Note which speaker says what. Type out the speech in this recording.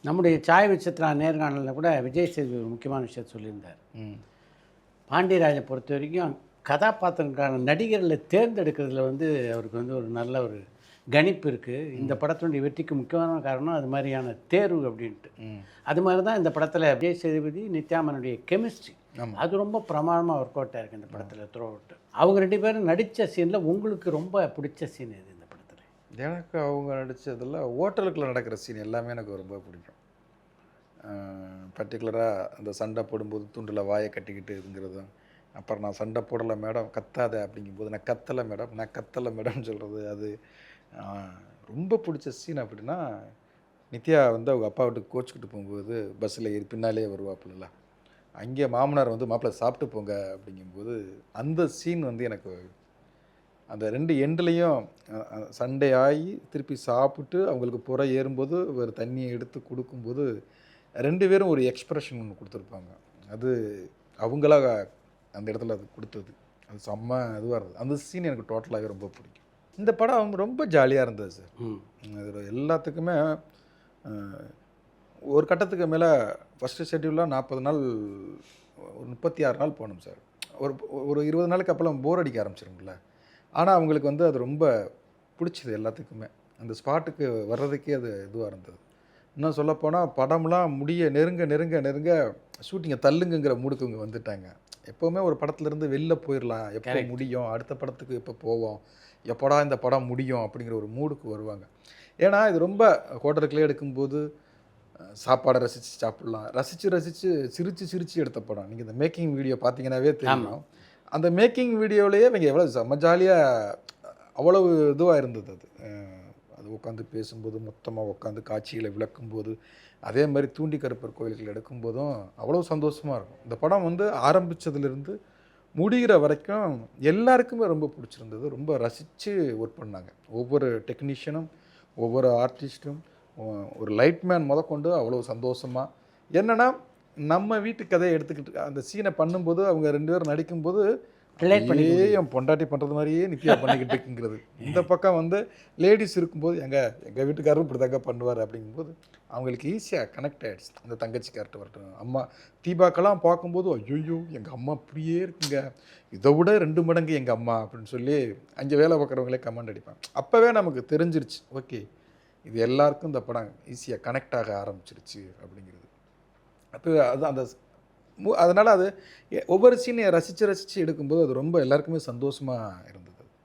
Speaker 1: நம்முடைய சாய் விசித்ரா நேர்காணலில் கூட விஜய் சேதுபதி ஒரு முக்கியமான விஷயத்தை சொல்லியிருந்தார். பாண்டியராஜை பொறுத்த வரைக்கும் கதாபாத்திரங்களுக்கான நடிகர்களை தேர்ந்தெடுக்கிறதுல அவருக்கு ஒரு நல்ல ஒரு கணிப்பு இருக்குது. இந்த படத்தினுடைய வெற்றிக்கு முக்கியமான காரணம் அது மாதிரியான தேர்வு அப்படின்ட்டு. அது மாதிரி தான் இந்த படத்தில் விஜய் சேதுபதி நித்யாமனுடைய கெமிஸ்ட்ரி அது ரொம்ப பிரமாதமாக ஒர்க் அவுட் ஆயிருக்கு இந்த படத்தில் த்ரூ அவுட். அவங்க 2 பேரும் நடித்த சீனில் உங்களுக்கு ரொம்ப பிடிச்ச சீன் எது இந்த படத்தில்?
Speaker 2: எனக்கு அவங்க நடித்ததில் ஹோட்டலுக்குள்ளே நடக்கிற சீன் எல்லாமே எனக்கு ரொம்ப பிடிக்கும். பர்டிகுலராக அந்த சண்டை போடும்போது துண்டில் வாயை கட்டிக்கிட்டு இருங்கிறதும், அப்புறம் நான் சண்டை போடலை மேடம் கத்தாத அப்படிங்கும்போது நான் கத்தலை மேடம்னு சொல்கிறது, அது ரொம்ப பிடிச்ச சீன். அப்படின்னா நித்யா அவங்க அப்பா வீட்டுக்கு கோச்சிக்கிட்டு போகும்போது பஸ்ஸில் ஏறி பின்னாலே வருவாப்புல, அங்கே மாமனார் மாப்பிள்ளை சாப்பிட்டு போங்க அப்படிங்கும்போது அந்த சீன் எனக்கு அந்த 2 எண்ட்லேயும் சண்டே ஆகி திருப்பி சாப்பிட்டு அவங்களுக்கு புற ஏறும்போது ஒரு தண்ணியை எடுத்து கொடுக்கும்போது 2 பேரும் ஒரு எக்ஸ்ப்ரெஷன் ஒன்று கொடுத்துருப்பாங்க. அது அவங்களா அந்த இடத்துல அது கொடுத்தது, அது செம்ம இதுவாக இருந்தது. அந்த சீன் எனக்கு டோட்டலாகவே ரொம்ப பிடிக்கும். இந்த படம் ரொம்ப ஜாலியாக இருந்தது சார். அதில் எல்லாத்துக்குமே ஒரு கட்டத்துக்கு மேலே ஃபஸ்ட்டு ஷெட்யூலாக 40 நாள் ஒரு 36 நாள் போகணும் சார். ஒரு 20 நாளுக்கு அப்புறம் போர் அடிக்க ஆரம்பிச்சிருங்கள. ஆனால் அவங்களுக்கு அது ரொம்ப பிடிச்சிது எல்லாத்துக்குமே. அந்த ஸ்பாட்டுக்கு வர்றதுக்கே அது இதுவாக இருந்தது. இன்னும் சொல்லப்போனால் படம்லாம் முடிய நெருங்க ஷூட்டிங்கை தள்ளுங்கிற மூடுக்கு இவங்க வந்துட்டாங்க. எப்போவுமே ஒரு படத்துலேருந்து வெளில போயிடலாம், எப்போ முடியும், அடுத்த படத்துக்கு எப்போ போவோம், எப்போடா இந்த படம் முடியும் அப்படிங்கிற ஒரு மூடுக்கு வருவாங்க. ஏன்னா இது ரொம்ப ஹோட்டலுக்குள்ளே எடுக்கும்போது சாப்பாடை ரசித்து சாப்பிட்லாம், சிரித்து எடுத்த படம். நீங்கள் இந்த மேக்கிங் வீடியோ பார்த்தீங்கன்னாவே தெரியும். அந்த மேக்கிங் வீடியோவிலேயே இவங்க எவ்வளோ செம்ம ஜாலியாக அவ்வளவு இதுவாக இருந்தது. அது உட்காந்து பேசும்போது, மொத்தமாக உட்காந்து காட்சிகளை விளக்கும்போது, அதே மாதிரி தூண்டி கருப்பர் கோயில்கள் எடுக்கும்போதும் அவ்வளோ சந்தோஷமாக இருக்கும். இந்த படம் ஆரம்பித்ததுலேருந்து முடிகிற வரைக்கும் எல்லாருக்குமே ரொம்ப பிடிச்சிருந்தது. ரொம்ப ரசித்து ஒர்க் பண்ணாங்க. ஒவ்வொரு டெக்னீஷியனும், ஒவ்வொரு ஆர்டிஸ்ட்டும், ஒரு லைட்மேன் முதற்கொண்டு அவ்வளோ சந்தோஷமாக. என்னென்னா நம்ம வீட்டு கதையை எடுத்துக்கிட்டு அந்த சீனை பண்ணும்போது அவங்க 2 பேரும் நடிக்கும்போது என் பொண்டாட்டி பண்ணுறது மாதிரியே நித்யா பண்ணிக்கிட்டு இருக்குங்கிறது. இந்த பக்கம் லேடிஸ் இருக்கும்போது எங்கள் வீட்டுக்காரரும் இப்படி தாங்க பண்ணுவார் அப்படிங்கும்போது அவங்களுக்கு ஈஸியாக கனெக்ட் ஆகிடுச்சு. அந்த தங்கச்சி கேரக்டர் வரட்டும், அம்மா தீபாக்கெல்லாம் பார்க்கும்போது ஐயோ எங்கள் அம்மா அப்படியே இருக்குங்க, இதை விட 2 மடங்கு எங்கள் அம்மா அப்படின்னு சொல்லி அங்கே வேலை பார்க்குறவங்களே கமெண்ட் அடிப்பாங்க. அப்போவே நமக்கு தெரிஞ்சிருச்சு, ஓகே இது எல்லாருக்கும் இந்த படம் ஈஸியாக கனெக்ட் ஆக ஆரம்பிச்சிருச்சு அப்படிங்கிறது. அப்போ அது அந்த அதனால் அது ஒவ்வொரு சீனையும் ரசித்து எடுக்கும்போது அது ரொம்ப எல்லாருக்குமே சந்தோஷமாக இருந்தது.